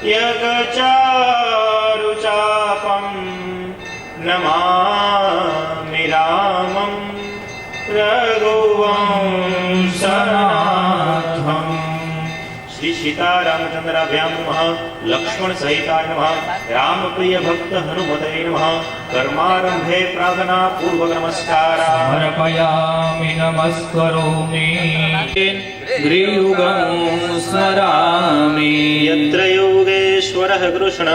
यगचारुचापं नमामि रामं रघुवंशनाथम्। श्री सीतारामचंद्राभ्यां नमः। लक्ष्मण सहिताय नमः। राम प्रिय भक्त हनुमते नमः। कर्मारंभे प्रार्थना पूर्वक नमस्कार समर्पयामि नमस्करोमि ग्रीयुगं स्मरामि। यत्र योगेश्वरः कृष्ण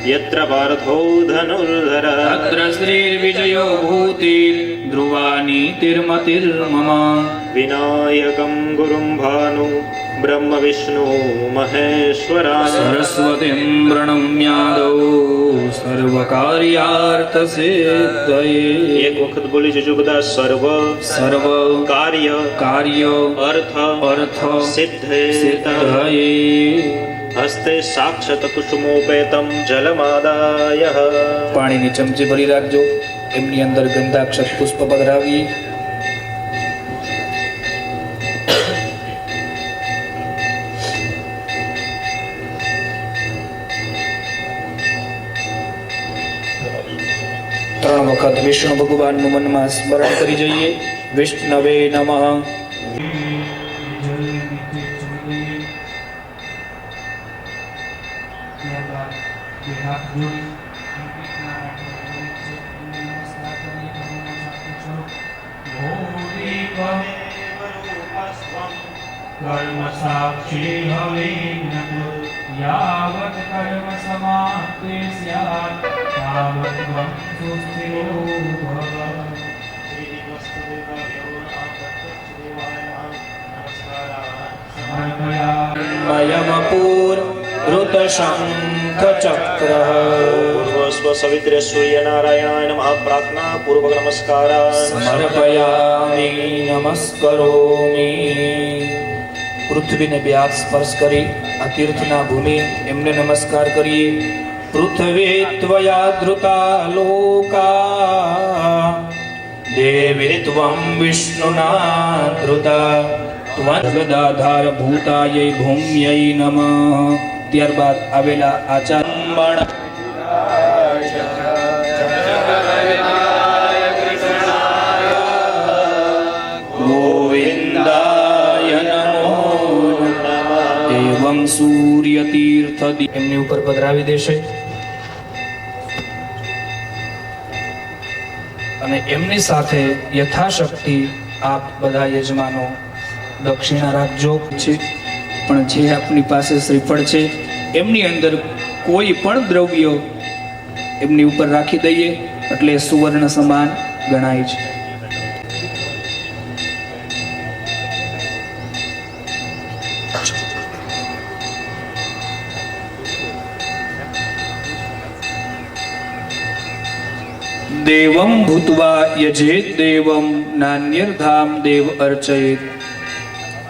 यत्र पार्थो धनुर्धरः तत्र श्रीर्विजयो भूतिर्ध्रुवा नीतिर्मतिर्मम। विनायकं गुरुं भानु ब्रह्म विष्णु महेश्वरा सरस्वतीं प्रणम्यादौ सर्वकार्यार्थसिद्धये। एक वक्त बोली जजो બધા સર્વ સર્વ કાર્ય કાર્ય અર્થ અર્થ સિદ્ધયે હસ્તે સાક્ષાત કુસુમોપેતમ જલમાદાય। પાણીની ચમચી ભરી રાખજો, એમની અંદર ગંધાક્ષત પુષ્પ પધરાવી। ત્રણ વખત વિષ્ણુ ભગવાનનું મનમાં સ્મરણ કરી જઈએ। વિષ્ણવે નમઃ। कर्म साक्षी हवे यावत् कर्म समाप्ते स्यात् तावत् त्वं सुस्थिरो भव। समर्पयामपूर्वृतशङ्खचक्रः स्व सवित्रे सूर्यनारायणाय नमः। प्रार्थना पूर्वक नमस्कार समर्पयामि नमस्करोमि। પૃથ્વીને બે હાથ સ્પર્શ કરી આ તીર્થના ભૂમિ એમને નમસ્કાર કરીએ। પૃથ્વી ત્વયા ધૃતા લોકા દેવી ત્વં વિષ્ણુના ધૃતા ત્વં ગદાધાર ભૂતાય ભૂમ્यै નમઃ। ત્યારબાદ આવેલા આચાર્ય સૂર્ય તીર્થ એમની ઉપર પધરાવી દેશે અને એમની સાથે યથાશક્તિ આપ બધા યજમાનો દક્ષિણા રાખજો છે। પણ જે આપની પાસે શ્રીફળ છે એમની અંદર કોઈ પણ દ્રવ્ય એમની ઉપર રાખી દઈએ એટલે સુવર્ણ સમાન ગણાય છે। देवं भूत्वा यजेत देवं नान्यर्धाम देव अर्चयेत।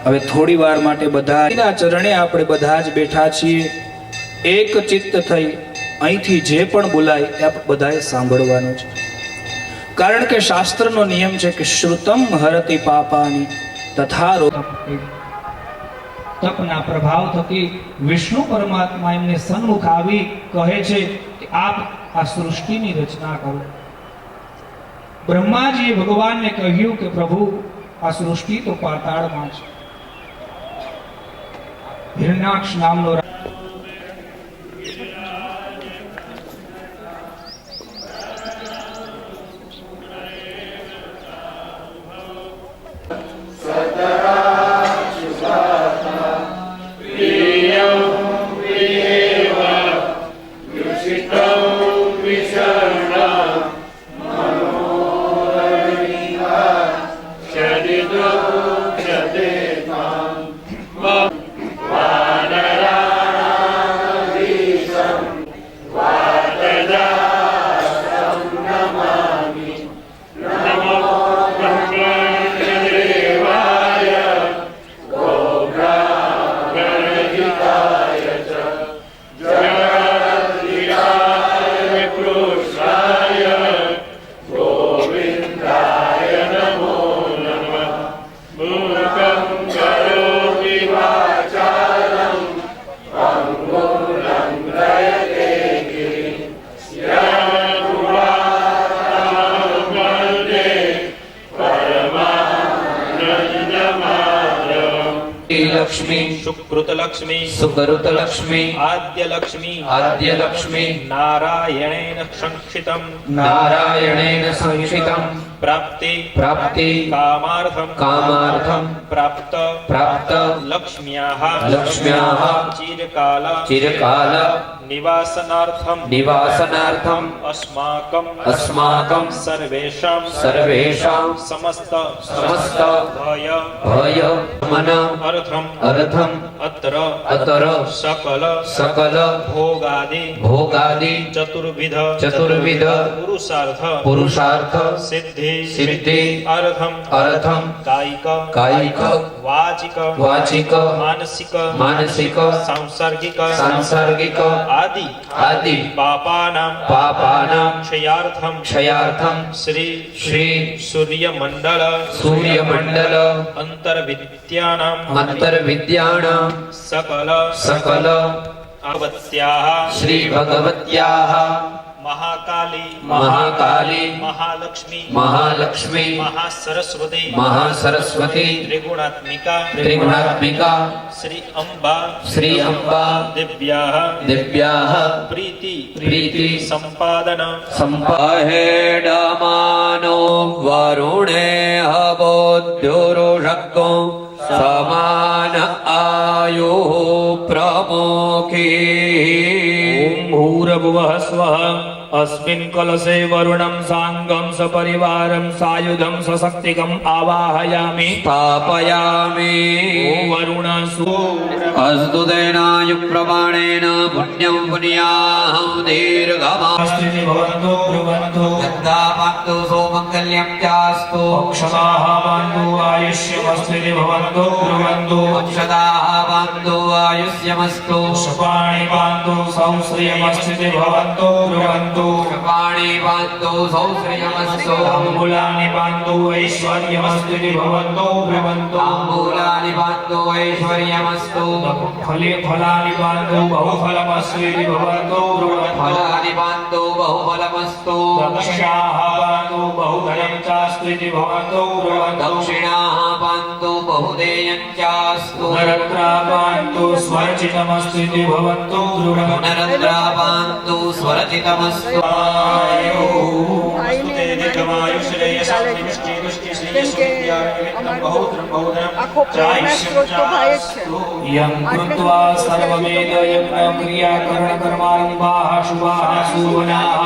હવે થોડી વાર માટે બધાના ચરણે આપણે બધા જ બેઠા છીએ। એક ચિત્ત થઈ અહીંથી જે પણ બોલાય એ આપણે બધાએ સાંભળવાનું છે। કારણ કે શાસ્ત્રનો નિયમ છે કે શ્રુતમ હરતિ પાપાની તથા તપના પ્રભાવ થકી વિષ્ણુ પરમાત્મા એમને સન્મુખ આવી કહે છે કે આપ આ સૃષ્ટિની રચના કરો। બ્રહ્માજીએ ભગવાનને કહ્યું કે પ્રભુ આ સૃષ્ટિ તો પાતાળમાં છે। હિરણ્યાક્ષ નામનો વાનરા લક્ષ્મી સુકૃત લક્ષ્મી સુકૃત લક્ષ્મી આદ્ય લક્ષ્મી આદ્ય લક્ષ્મી નારાયણેન સંક્ષિતમ નારાયણેન સંક્ષિતમ પ્રાપ્તિ પ્રાપ્તિ કામાર્થમ કામાર્થમ પ્રાપ્ત પ્રાપ્ત લક્ષ્મ્યાઃ લક્ષ્મ્યાઃ ચિરકાલ ચિરકાલ નિવાસનાર્થમ નિવાસનાર્થમ અસ્માકમ અસ્માકમ સર્વેષાં સર્વેષાં સમસ્ત સમસ્ત ભય ભય મન અર્થમ અર્થમ અત્ર અતર સકલ સકલ ભોગાદિ ભોગાદિ ચતુર્વિધ ચતુર્વિધ પુરુષાર્થ પુરુષાર્થ સિદ્ધિ સિદ્ધિ અર્થમ અર્થમ કાયિક કાયિક વાચિક વાચિક માનસિક માનસિક સાંસર્ગિક સાંસર્ગિક આદિ આદિ પાપાનાં પાપાનાં ક્ષયાર્થમ ક્ષયાર્થમ શ્રી શ્રી સૂર્યમંડળ સૂર્યમંડલ અંતર્વિદ્યાનાં અંતર્વિદ્યાણાં સકલ સકલ ભગવત્યાઃ શ્રી ભગવત્યાઃ મહાકાલી મહાકાલી મહાલક્ષ્મી મહાલક્ષ્મી મહાસરસ્વતી મહાસરસ્વતી ત્રિગુણાત્મિકા ત્રિગુણાત્મિકા શ્રી અંબા શ્રી અંબા દિવ્યાઃ દિવ્યાઃ પ્રીતિ પ્રીતિ સંપાદન સંપહેડમાનો વરુણે હબોદ્યુરુષક્તો સમાન આયુ પ્રમુખી ॐ भूर्भुवः स्वः अस्मिन् कलशे वरुणं साङ्गं सपरिवारं सायुधं सशक्तिकम् आवाहयामि स्थापयामि ॐ वरुण अस्तु तेनायुप्रमाणेन पुण्यं पुण्याहं दीर्घमा सुस्थिति भवन्तु ब्रुवन्तु यद्दापान्तु सौमङ्गल्यं चास्तु क्षताः पान्तु आयुष्यमस्थिति भवन्तु ब्रुवन्तु मोक्षदाः पान्तु आयुष्यमस्तु शपाणि पान्तु संश्रियमस्थिति भवन्तु ब्रुवन्तु कृपाणि पान्तु सौश्रियमस्तु ताम्बूलानि पान्तु ऐश्वर्यमस्थिति भवन्तु ब्रुवन्तु ताम्बूलानि पान्तु ऐश्वर्यमस्तु फलानि पान्तु बहुफलमस्थिति भवन्तु ब्रुवन्तु फलानि पान्तु बहुफलमस्तु दक्षिणाः पान्तु बहुधनं चास्त्विति भवन्तु ब्रुवन्तु दक्षिणाः पान्तु बहुदेयं चास्तु नरत्रा पान्तु स्वरचितमस्थिति भवन्तु ब्रुवन्तु पुनरत्रा पान्तु स्वरचितमस्तु यं कृत्वा सर्ववेदयज्ञ क्रियाकरणकर्मारम्भाः शुभाः सुवनाः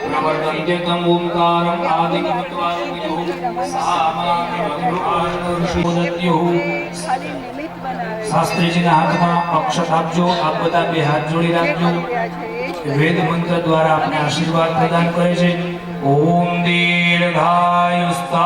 प्रवर्तन्ते तम् ओङ्कारम् आदिं कृत्वा શાસ્ત્રીજીના હાથમાં અક્ષત આપજો. આપ બધા બે હાથ જોડી રાખજો. વેદ મંત્ર દ્વારા આપણે આશીર્વાદ પ્રદાન કરે છે. ઓમ દીર્ઘાયુસ્તા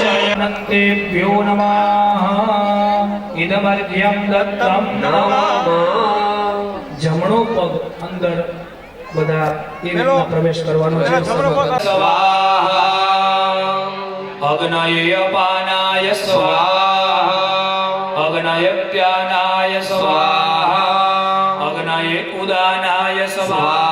श्रीमाजयनन्तेभ्यो नमः. इदमर्घ्यं दत्तं नमः. જમણો પગ અંદર બધા એ રીતના પ્રવેશ કરવાનો છે. સ્વાહા અગ્નય અપાનાય સ્વાહા અગ્નય ત્યાનાય સ્વાહા અગ્નય ઉદાનાય સ્વાહા